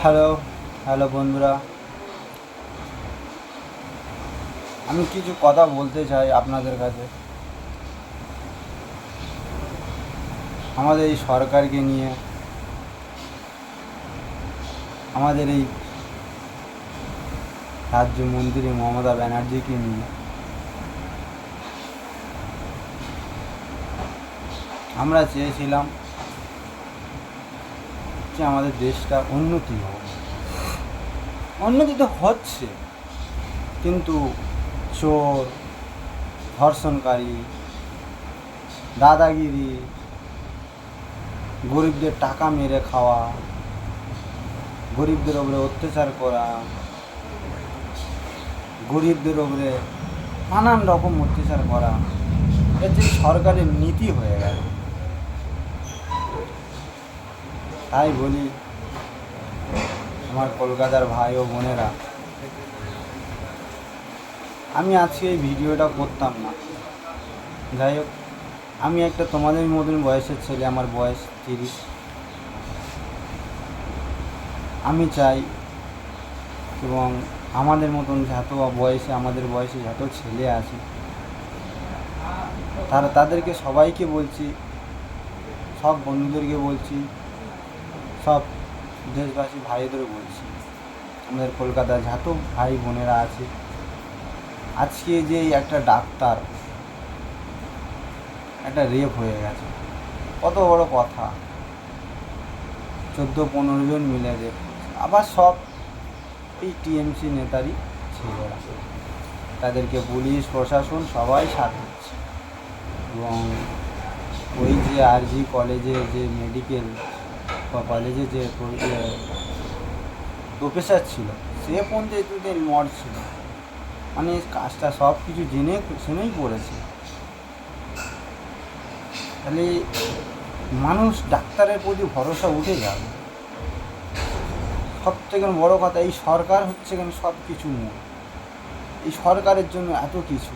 Hello hello বন্ধুরা, আমি কিছু কথা বলতে চাই আপনাদের কাছে। আমাদের এই সরকারকে নিয়ে, আমাদের এই রাজ্যমন্ত্রী মমতা ব্যানার্জিকে নিয়ে। আমরা চেয়েছিলাম যে আমাদের দেশটা উন্নতি হোক। উন্নতি তো হচ্ছে, কিন্তু চোর, ধর্ষণকারী, দাদাগিরি, গরিবদের টাকা মেরে খাওয়া, গরিবদের ওপরে অত্যাচার করা, গরিবদের ওপরে নানান রকম অত্যাচার করা, এটা যে সরকারের নীতি হয়ে গেল। তাই বলি আমার কলকাতার ভাই ও বোনেরা, আমি আজকে এই ভিডিওটা করতাম না। যাই হোক, আমি একটা তোমাদের মতন বয়সের ছেলে, আমার বয়স 30। আমি চাই এবং আমাদের মতন যত বয়সে, আমাদের বয়সে যত ছেলে আছে, তাদেরকে সবাইকে বলছি, সব বন্ধুদেরকে বলছি, সব দেশবাসী ভাইদেরও বলছি, আমাদের কলকাতার যত ভাই বোনেরা আছে, আজকে যে একটা ডাক্তার, একটা রেপ হয়ে গেছে, কত বড় কথা। 14-15 জন মিলে রেপ, আবার সব এই টিএমসি নেতারই ছেলেরা। তাদেরকে পুলিশ প্রশাসন সবাই সাথ দিচ্ছে। এবং ওই যে আরজি কলেজে যে মেডিকেল কলেজে যে প্রফেসর ছিল, সে পঞ্চায়েতের মড ছিল, মানে কাজটা সব কিছু শুনেই করেছে। তাহলে মানুষ ডাক্তারের প্রতি ভরসা উঠে যাবে। সব থেকে বড়ো কথা, এই সরকার হচ্ছে কেন সব কিছু মূল। এই সরকারের জন্য এত কিছু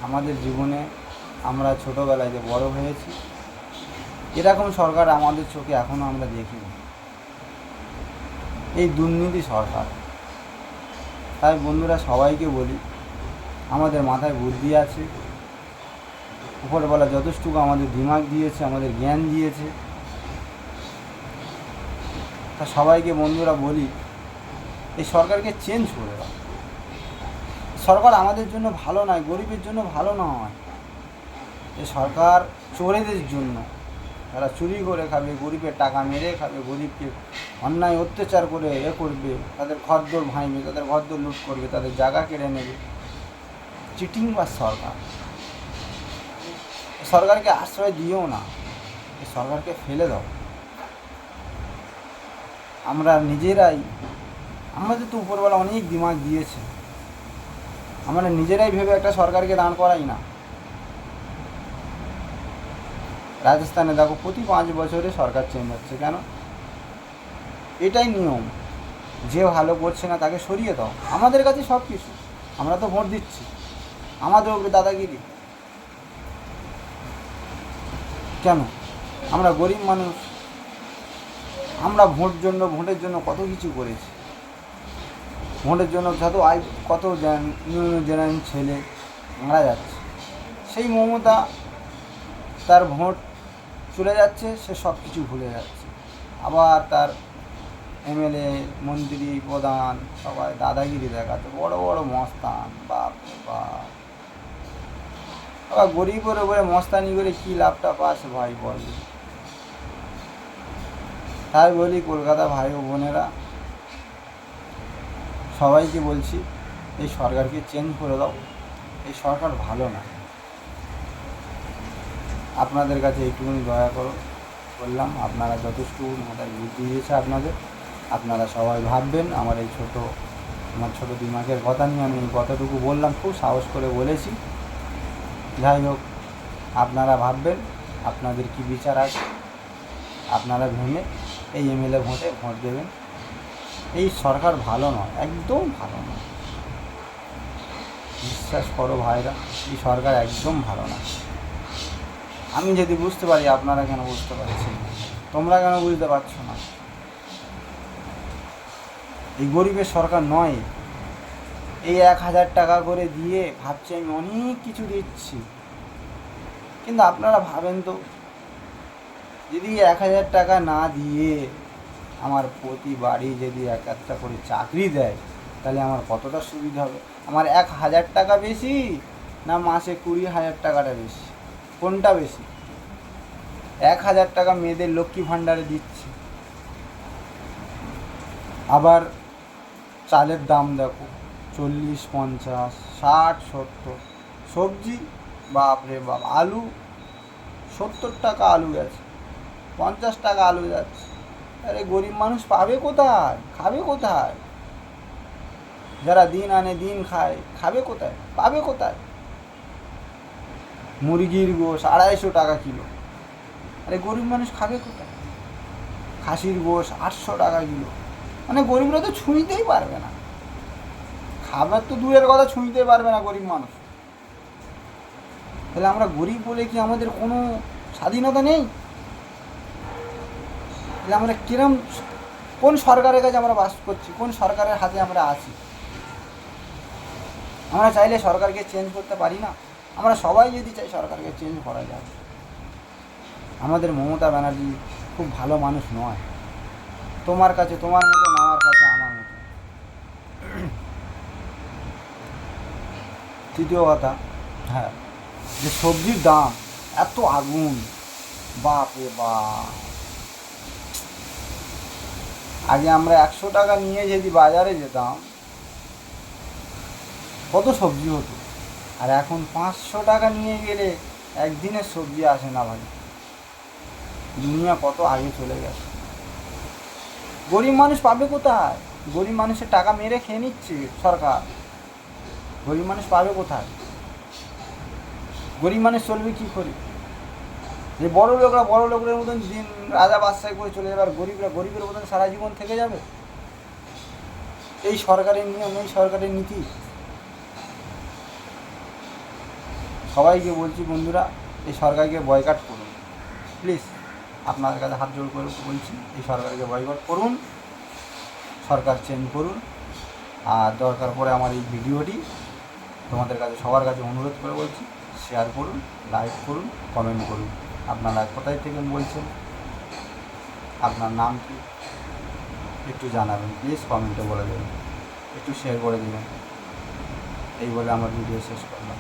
আমাদের জীবনে, আমরা ছোটোবেলায় যে বড় হয়েছি, এরকম সরকার আমাদের চোখে এখনও আমরা দেখিনি। এই দুর্নীতি সরকার। তাই বন্ধুরা, সবাইকে বলি, আমাদের মাথায় বুদ্ধি আছে, উপরবেলা যথেষ্টুকু আমাদের দিমাগ দিয়েছে, আমাদের জ্ঞান দিয়েছে। তা সবাইকে বন্ধুরা বলি, এই সরকারকে চেঞ্জ করে দাও। সরকার আমাদের জন্য ভালো নয়, গরিবের জন্য ভালো নয়। এই সরকার চোরেদের জন্য, যারা চুরি করে খাবে, গরিবের টাকা মেরে খাবে, গরিবকে অন্যায় অত্যাচার করে করবে, তাদের ঘরদোর ভাঙবে, তাদের ঘরদোর লুট করবে, তাদের জায়গা কেড়ে নেবে। চিটিং বা সরকার। সরকারকে আশ্রয় দিও না, এই সরকারকে ফেলে দাও। আমরা নিজেরাই, আমাদের তো উপরবেলা অনেক দিমাগ দিয়েছে, আমরা নিজেরাই ভেবে একটা সরকারকে দাঁড় করাই না। রাজস্থানে দেখো, প্রতি 5 বছরে সরকার চেঞ্জ হচ্ছে। কেন? এটাই নিয়ম। যে ভালো করছে না তাকে সরিয়ে দাও। আমাদের কাছে সব কিছু, আমরা তো ভোট দিচ্ছি, আমাদের উপরে দাদাগিরি কেন? আমরা গরিব মানুষ, আমরা ভোটের জন্য কত কিছু করেছি। ভোটের জন্য কত জেনারেল ছেলে মারা যাচ্ছে। সেই মমতা, তার ভোট চলে যাচ্ছে, সে সব কিছু ভুলে যাচ্ছে। আবার তার এমএলএ, মন্ত্রী, প্রধান সবাই দাদাগিরি দেখাচ্ছে, বড় বড় মস্তান। বাপ রে বাপ! আবার গরিবের উপরে মস্তানি করে কী লাভটা পাচ্ছে ভাই বল? তাই বলি কলকাতা ভাই ও বোনেরা, সবাইকে বলছি, এই সরকারকে চেঞ্জ করে দাও। এই সরকার ভালো না। আপনাদের কাছে এইটুকুনি দয়া করো বললাম। আপনারা যথেষ্ট মাথায় বুদ্ধি দিয়েছে আপনারা সবাই ভাববেন। আমার ছোটো দিমাগের কথা নিয়ে আমি কতটুকু বললাম, খুব সাহস করে বলেছি। যাই হোক, আপনারা ভাববেন, আপনাদের কি বিচার আছে, আপনারা ভেবে এই এমএলএ ভোটে ভোট দেবেন। এই সরকার ভালো নয়, একদম ভালো নয়। বিশ্বাস করো ভাইরা, এই সরকার একদম ভালো না। আমি যদি বুঝতে পারি, আপনারা কেন বুঝতে পারছেন না? তোমরা কেন বুঝতে পারছো না? এই গরিবের সরকার নয়। এই 1,000 টাকা করে দিয়ে ভাবছি আমি অনেক কিছু দিচ্ছি, কিন্তু আপনারা ভাবেন তো, যদি 1,000 টাকা না দিয়ে আমার প্রতি বাড়ি যদি একটা করে চাকরি দেয়, তাহলে আমার কতটা সুবিধা হবে। আমার 1,000 টাকা বেশি না মাসে 20,000 টাকাটা বেশি? কোনটা বেশি? 1,000 টাকা মেয়েদের লক্ষ্মী ভাণ্ডারে দিচ্ছে, আবার চালের দাম দেখো 40, 50, 60, 70। সবজি বাপরে বাপ, আলু 70 টাকা আলু গেছে, 50 টাকা আলু যাচ্ছে। আরে গরিব মানুষ পাবে কোথায়, খাবে কোথায়? যারা দিন আনে দিন খায়, খাবে কোথায়, পাবে কোথায়? মুরগির গোশ 250 টাকা কিলো, আরে গরিব মানুষ খাবে কোথায়? খাসির গোশ 800 টাকা কিলো, মানে গরিবরা তো ছুঁইতেই পারবে না, খাবার তো দূরের কথা, ছুঁইতে পারবে না গরিব মানুষ। তাহলে আমরা গরিব বলে কি আমাদের কোনো স্বাধীনতা নেই? তাহলে আমরা কিরম, কোন সরকারের কাছে আমরা বাস করছি, কোন সরকারের হাতে আমরা আছি? আমরা চাইলে সরকারকে চেঞ্জ করতে পারি না? আমরা সবাই যদি চাই সরকারকে চেঞ্জ করা যায়। আমাদের মমতা ব্যানার্জি খুব ভালো মানুষ নয়, তোমার কাছে তোমার মতন, আমার কাছে আমার মতন। তৃতীয় কথা, হ্যাঁ, যে সবজির দাম এত আগুন, বাপ রে বাপ। আগে আমরা 100 টাকা নিয়ে যদি বাজারে যেতাম, কত সবজি হতো, আর এখন 500 টাকা নিয়ে গেলে একদিনের সবজি আসে না ভাই। দুনিয়া কত আগে চলে গেছে। গরিব মানুষ পাবে কোথায়? গরিব মানুষের টাকা মেরে খেয়ে নিচ্ছে সরকার, গরিব মানুষ পাবে কোথায়? গরিব মানুষ চলবে কী করে? যে বড় লোকরা বড় লোকের মতন দিন রাজা বাদশাহী করে চলে যাবে, আর গরিবরা গরিবের মতন সারা জীবন থেকে যাবে। এই সরকারের নিয়ম, এই সরকারের নীতি। সবাইকে বলছি বন্ধুরা, এই সরকারকে বয়কট করুন প্লিজ, আপনাদের কাছে হাত জোড় করে বলছি, এই সরকারকে বয়কট করুন, সরকার চেঞ্জ করুন। আর দরকার পড়ে আমার এই ভিডিওটি তোমাদের কাছে, সবার কাছে অনুরোধ করে বলছি, শেয়ার করুন, লাইক করুন, কমেন্ট করুন। আপনারা কোথায় থেকে বলছেন, আপনার নাম কি একটু জানাবেন প্লিজ, কমেন্টে বলে দেবেন, একটু শেয়ার করে দেবেন। এই বলে আমার ভিডিও শেষ করলাম।